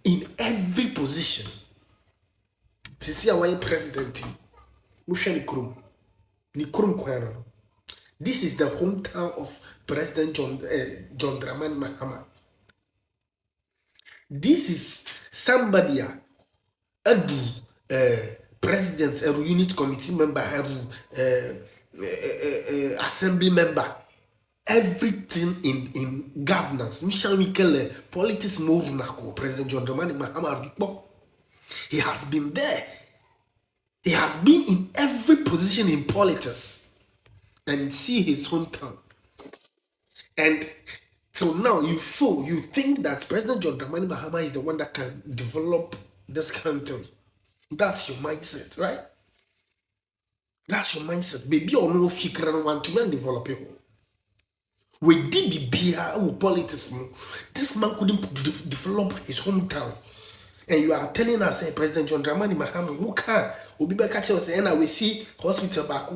in every position. Sisi away president. Mushani Krum. Ni Krum Kwana. This is the hometown of President John Dramani Mahama. This is somebody president, a unit committee member, assembly member, everything in governance. Michel Mikele, politics movement, President John Dramani Mahama. He has been there. He has been in every position in politics. And see his hometown. And till now, you think that President John Dramani Mahama is the one that can develop this country. That's your mindset, right? That's your mindset. Baby, or no, if you can want to develop it. We did be with politics. This man couldn't develop his hometown. And you are telling us, President John Dramani Mahama, who can? We be back at us, and we see hospital back,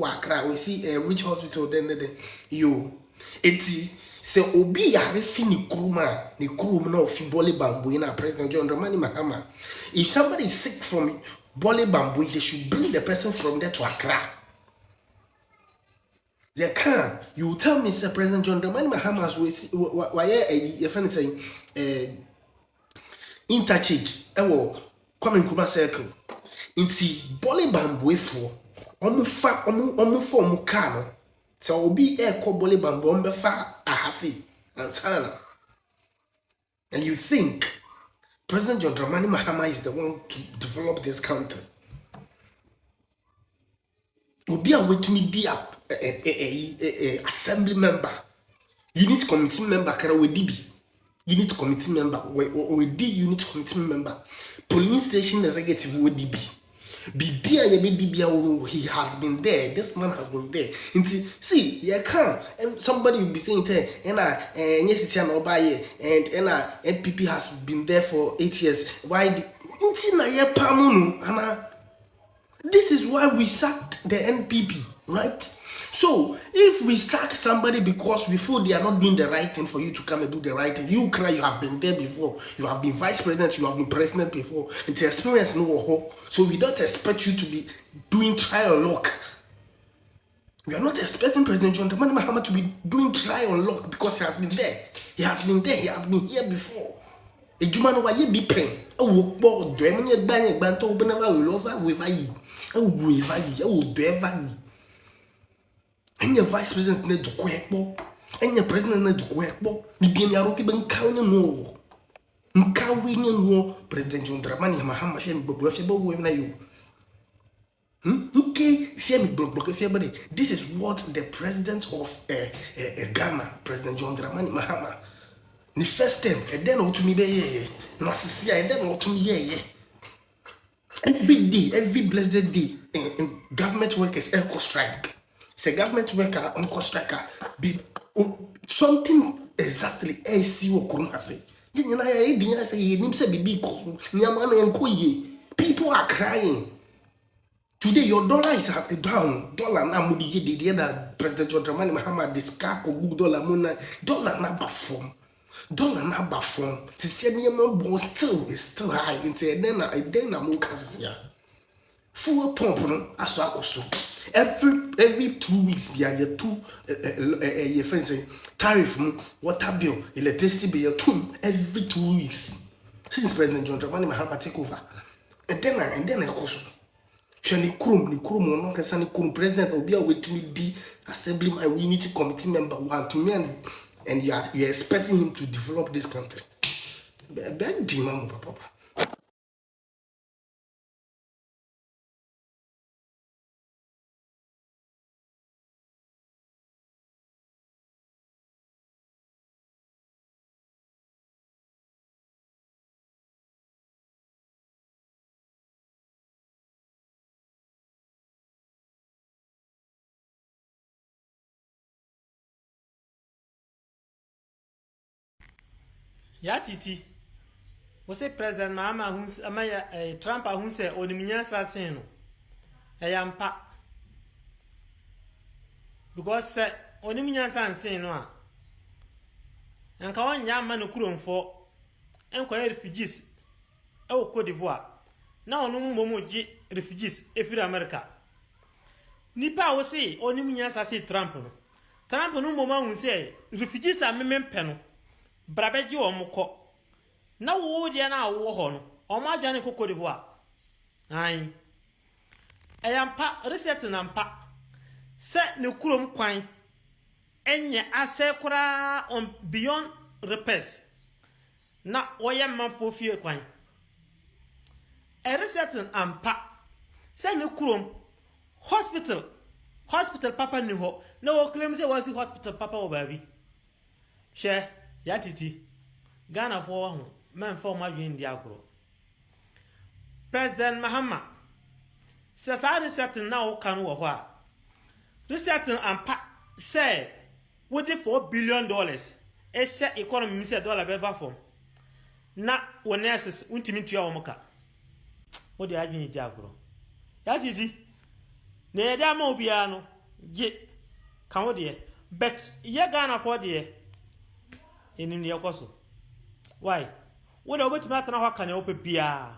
we see a rich hospital, then you. It's so obi arifi ni kuruma no fi bambu na President John Dramani Mahama. If somebody is sick from Bole Bambu, they should bring the person from there to Accra. They can. You tell me, sir, President John Dramani Mahama has why a friend saying interchange. Come in Kuma circle. Inti Bole Bambu for omu kano. So obi ko Bole Bambu ombefa ahasi and sana. And you think President John Dramani Mahama is the one to develop this country? Obi a wait me di assembly member, unit committee member, kara we DB, unit committee member, we di unit committee member, police station executive we DB. Bibia he has been there. This man has been there. See, you can't. Somebody will be saying, and NPP has been there for 8 years. Why? This is why we sacked the NPP, right? So, if we sack somebody because we feel they are not doing the right thing for you to come and do the right thing, you cry, you have been there before, you have been vice president, you have been president before, it's experience no hope. So we don't expect you to be doing trial luck. We are not expecting President John Dramani Mahama to be doing trial luck because he has been there. He has been there, he has been here before. A Jumano wa ye be pen. A work board, dreaming bang, banto, whenever we love with I. Oh, we value. And your vice president need to quack more, and your president need to quack more. You be in your rocky bank counting more. Nkawin no President John Dramani Mahama him blofebo when you. Okay, fear me block everybody. This is what the president of Ghana, President John Dramani Mahama. The first time, and then to me be Narcissia, and then to me every day, every blessed day, in government workers echo strike. Say government worker on striker be something exactly AC wo kuruma say. People are crying. Today your dollar is down. Dollar na mudi the other President John Dramani Mahama discard ko dollar muna dollar na bafom. Dollar na bafom. Still is still high. Then I'm more full pump no aso akoso every 2 weeks be a two your friends say tariff water bill electricity bill every 2 weeks since President John Dramani Mahama take over and then akoso shani kurum no kasa ni kurum president obi a wait me di assemblyman unity committee member want to me and you are expecting him to develop this country bad demand papa. Ya titi. We say President Mahama who's Trump who say oniminya sasen no. Eyampa. Because oniminya sasen no a. Enka wanya ma no kuromfo. Enko refugees Cote d'Ivoire na ono mmomo gi refugees efiri America nipa wo se oni munyasa se Trump no mmomo hu se refugees a memempe no brabeji omko na wo dia na wo ho no omo adwane Cote d'Ivoire ai eyampa reset na mpa se ne kurom kwan enye ase kura on beyond repairs na woye manfo fie kwan reset ampa se ne kurom hospital papa ni ho na wo claim se wasi hospital papa wo baby she ya titi Ghana for ho man for ma dwen ndi agro President Mahama se sa reset na wo kan wo ho a reset ampa say with $4 billion e se economy mi se dollar be va form na wo nurses untimi tua wo muka wo de adwen di agro ya titi na ye da ma obia no je kan wo de bet ye Ghana for de enim de yakoso why wo de obetumi atana ho kan e wo pepia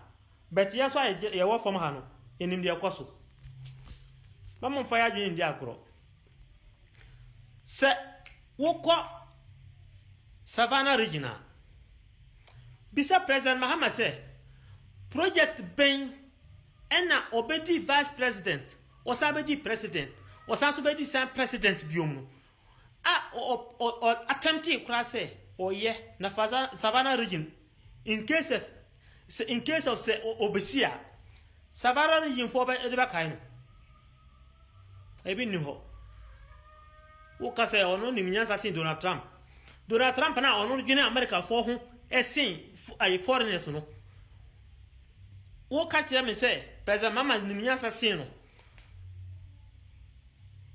bet ye so ye wo form ha no enim de yakoso ba mo fa ya adwen di agro se woko Savannah regional bisa President Mahama say project ben ena obedi vice president osabedi president osansobedi san president biom no attempting kura say oye na Savannah region in case of say obesia Savannah region for be de ba kai no ebi ni ho wo ka say ono ni nyansa sin Donald Trump na ono gine America for ho esin ay foreigners no wo ka kire me say President Mama ni nyansa sin no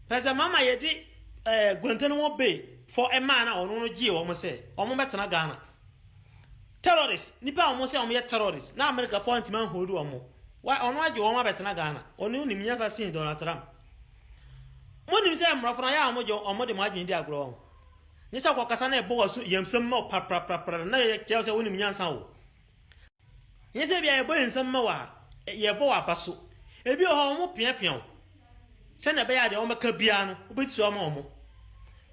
President Mama yedi Guantanamo Bay for a man na ono no gi wo mo say omo betena Ghana terrorists nipa omo say omo ye terrorists na America for anti man hold omo why ono agi wo mo betena Ghana ono ni nyansa sin Donald Trump Moni say mrafona ya omo de madwen di agro ni sa kwakasa na ebo wasu yemsem ma pra na ye kye say woni nyansa wo ni say bia ebo yemsem ma wa ye bo wa paso ebi ho omo piapia se na be ya de omo ka bia no obetu omo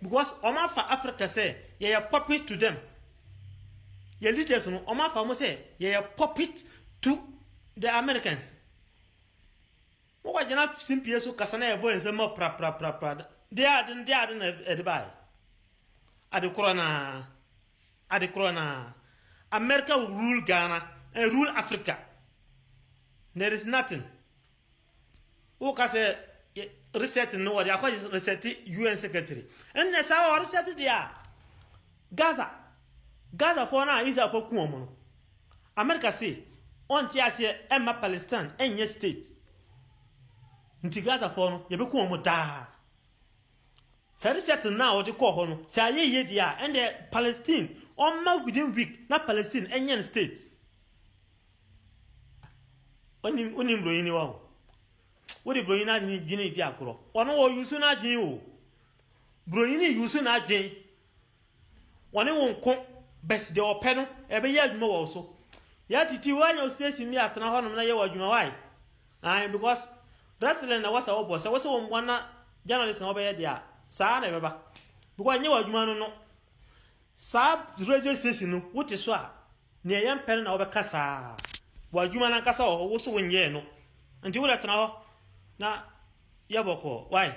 because omo afa Africa say ye puppet to them ye leaders no omo afa mo say ye puppet to the Americans What jana simpie so kasa na ebo ensem pra they are edbai ade corona America will rule Ghana and rule Africa. There is nothing who can say reset no what they call reset UN secretary and that's how reset there Gaza for now is for kuomo America say on tia say Emma Palestine enye state nti Gaza for no ye be kuomo da say reset now the call ho no say ye dia and the Palestine on ma within week na Palestine enye state onim broyini wa What the broyina gini di akro ono wo yusu na adwen o broyini yusu na adwen woni wonko best de ope no ebe ye adwuma wo so ya titi wanyo station mi atena ho no na ye wadwuma why because wrestling na wasa wo boss wo se wo mwana journalist na obe ye dia saa na beba because nye wadwuma no saa radio station no wote so a ne yem pen na obe kasa wadwuma na kasa wo so wonye no nti wo atena ho na yaboko why